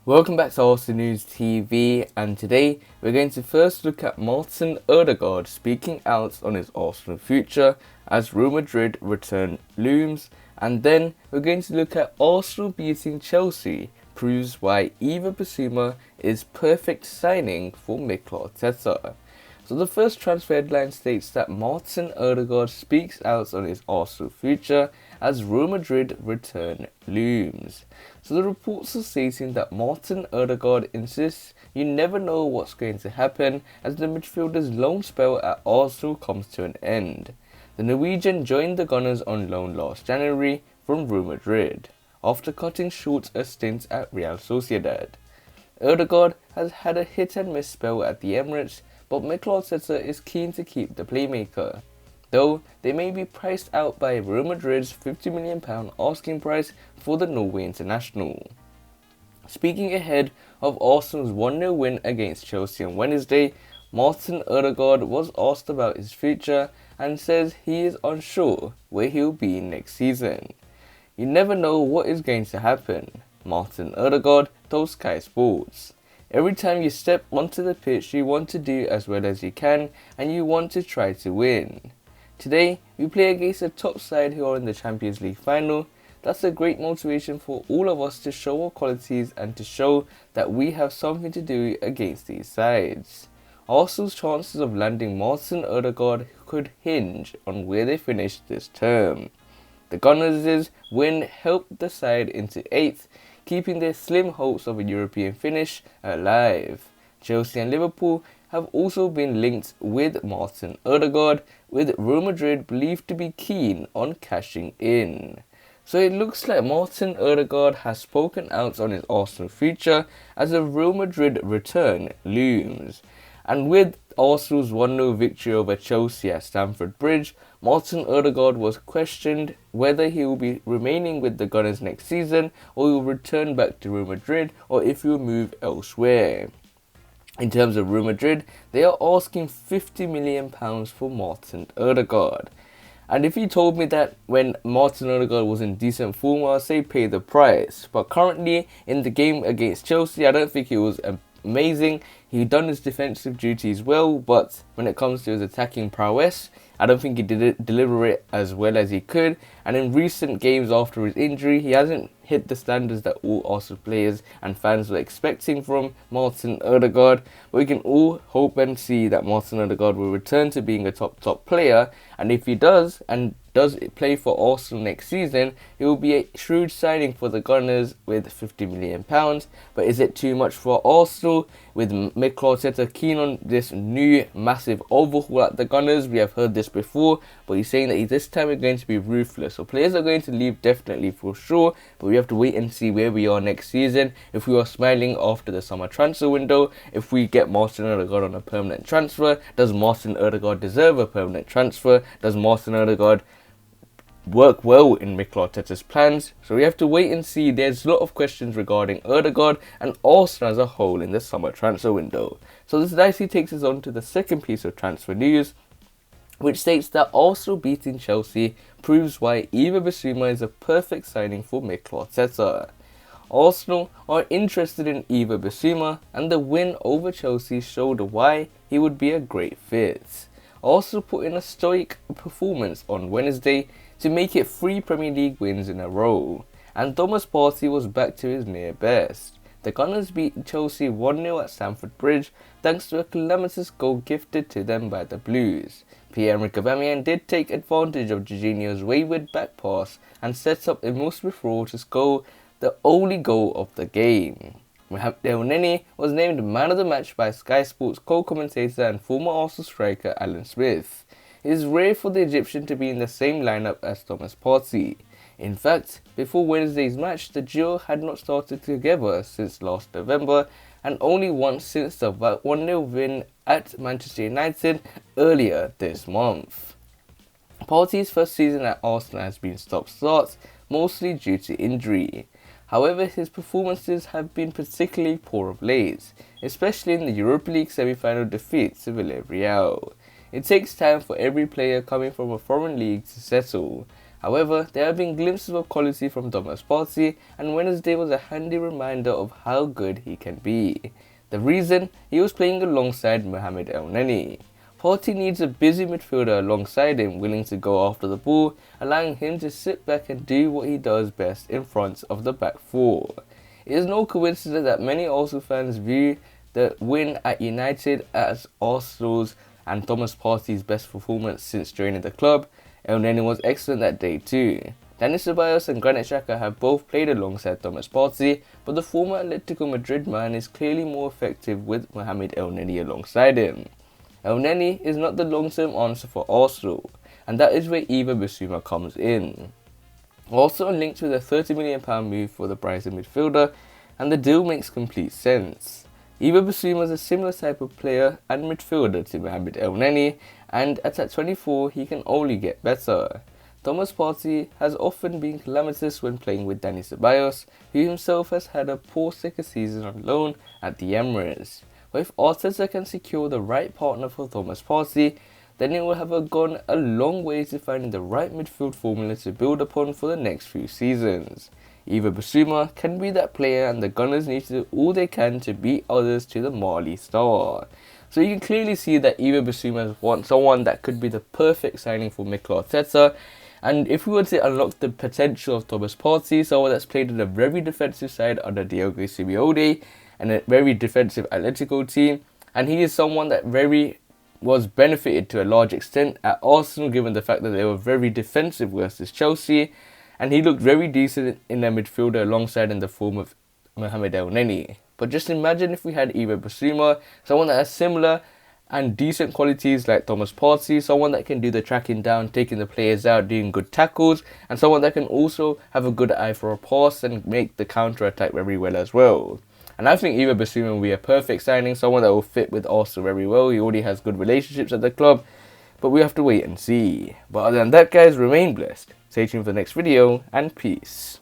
Welcome back to Arsenal News TV, and today we're going to first look at Martin Odegaard speaking out on his Arsenal future as Real Madrid return LOOMS, and then we're going to look at Arsenal beating Chelsea proves why Yves Bissouma is perfect signing for Mikel Arteta. So the first transfer headline states that Martin Odegaard speaks out on his Arsenal future as Real Madrid return LOOMS. So the reports are stating that Martin Odegaard insists you never know what's going to happen as the midfielder's loan spell at Arsenal comes to an end. The Norwegian joined the Gunners on loan last January from Real Madrid, after cutting short a stint at Real Sociedad. Odegaard has had a hit-and-miss spell at the Emirates, but Mikel Arteta is keen to keep the playmaker, though they may be priced out by Real Madrid's £50 million asking price for the Norway international. Speaking ahead of Arsenal's 1-0 win against Chelsea on Wednesday, Martin Odegaard was asked about his future and says he is unsure where he'll be next season. You never know what is going to happen, Martin Odegaard told Sky Sports. Every time you step onto the pitch, you want to do as well as you can and you want to try to win. Today, we play against a top side who are in the Champions League final. That's a great motivation for all of us to show our qualities and to show that we have something to do against these sides. Arsenal's chances of landing Martin Odegaard could hinge on where they finish this term. The Gunners' win helped the side into 8th, keeping their slim hopes of a European finish alive. Chelsea and Liverpool have also been linked with Martin Odegaard, with Real Madrid believed to be keen on cashing in. So it looks like Martin Odegaard has spoken out on his Arsenal future as a Real Madrid return looms. And with Arsenal's 1-0 victory over Chelsea at Stamford Bridge, Martin Odegaard was questioned whether he will be remaining with the Gunners next season or he will return back to Real Madrid or if he will move elsewhere. In terms of Real Madrid, they are asking £50 million for Martin Odegaard. And if you told me that when Martin Odegaard was in decent form, I'd say pay the price. But currently, in the game against Chelsea, I don't think he was amazing. He done his defensive duties well, but when it comes to his attacking prowess, I don't think he did deliver it as well as he could. And in recent games after his injury, he hasn't hit the standards that all Arsenal players and fans were expecting from Martin Odegaard. But we can all hope and see that Martin Odegaard will return to being a top player. And if he does, and does play for Arsenal next season, it will be a shrewd signing for the Gunners with £50 million. But is it too much for Arsenal? With Mikel Arteta keen on this new massive overhaul at the Gunners, we have heard this before, but he's saying that this time we're going to be ruthless. So players are going to leave definitely for sure, but we have to wait and see where we are next season. If we are smiling after the summer transfer window, if we get Martin Odegaard on a permanent transfer, does Martin Odegaard deserve a permanent transfer? Does Martin Odegaard work well in Mikel Arteta's plans? So we have to wait and see. There's a lot of questions regarding Odegaard and Arsenal as a whole in the summer transfer window. So this nicely takes us on to the second piece of transfer news, which states that Arsenal beating Chelsea proves why Yves Bissouma is a perfect signing for Mikel Arteta. Arsenal are interested in Yves Bissouma, and the win over Chelsea showed why he would be a great fit. Arsenal put in a stoic performance on Wednesday to make it 3 Premier League wins in a row, and Thomas Partey was back to his near best. The Gunners beat Chelsea 1-0 at Stamford Bridge thanks to a calamitous goal gifted to them by the Blues. Pierre-Emerick Aubameyang did take advantage of Jorginho's wayward back pass and set up Emile Smith-Rowe to score the only goal of the game. Mohamed Elneny was named man of the match by Sky Sports co-commentator and former Arsenal striker Alan Smith. It is rare for the Egyptian to be in the same lineup as Thomas Partey. In fact, before Wednesday's match, the duo had not started together since last November and only once since the 1-0 win at Manchester United earlier this month. Partey's first season at Arsenal has been stop-start, mostly due to injury. However, his performances have been particularly poor of late, especially in the Europa League semi-final defeat to Villarreal. It takes time for every player coming from a foreign league to settle. However, there have been glimpses of quality from Thomas Partey, and Wednesday was a handy reminder of how good he can be. The reason? He was playing alongside Mohamed Elneny. Partey needs a busy midfielder alongside him, willing to go after the ball, allowing him to sit back and do what he does best in front of the back four. It is no coincidence that many Arsenal fans view the win at United as Arsenal's and Thomas Partey's best performance since joining the club. Elneny was excellent that day too. Dani Ceballos and Granit Xhaka have both played alongside Thomas Partey, but the former Atletico Madrid man is clearly more effective with Mohamed Elneny alongside him. Elneny is not the long-term answer for Arsenal, and that is where Yves Bissouma comes in. Also linked with a £30 million move for the Brighton midfielder, and the deal makes complete sense. Yves Bissouma is a similar type of player and midfielder to Mohamed Elneny, and at 24 he can only get better. Thomas Partey has often been calamitous when playing with Dani Ceballos, who himself has had a poor second season on loan at the Emirates. But if Arteta can secure the right partner for Thomas Partey, then it will have gone a long way to finding the right midfield formula to build upon for the next few seasons. Yves Bissouma can be that player, and the Gunners need to do all they can to beat others to the Mali star. So you can clearly see that Yves Bissouma wants someone that could be the perfect signing for Mikel Arteta. And if we were to unlock the potential of Thomas Partey, someone that's played in a very defensive side under Diego Simeone and a very defensive Atletico team, and he is someone that was benefited to a large extent at Arsenal, given the fact that they were very defensive versus Chelsea, and he looked very decent in their midfielder alongside in the form of Mohamed Elneny. But just imagine if we had Yves Bissouma, someone that has similar and decent qualities like Thomas Partey, someone that can do the tracking down, taking the players out, doing good tackles, and someone that can also have a good eye for a pass and make the counter-attack very well as well. And I think Yves Bissouma will be a perfect signing, someone that will fit with Arsenal very well. He already has good relationships at the club, but we have to wait and see. But other than that, guys, remain blessed. Stay tuned for the next video, and peace.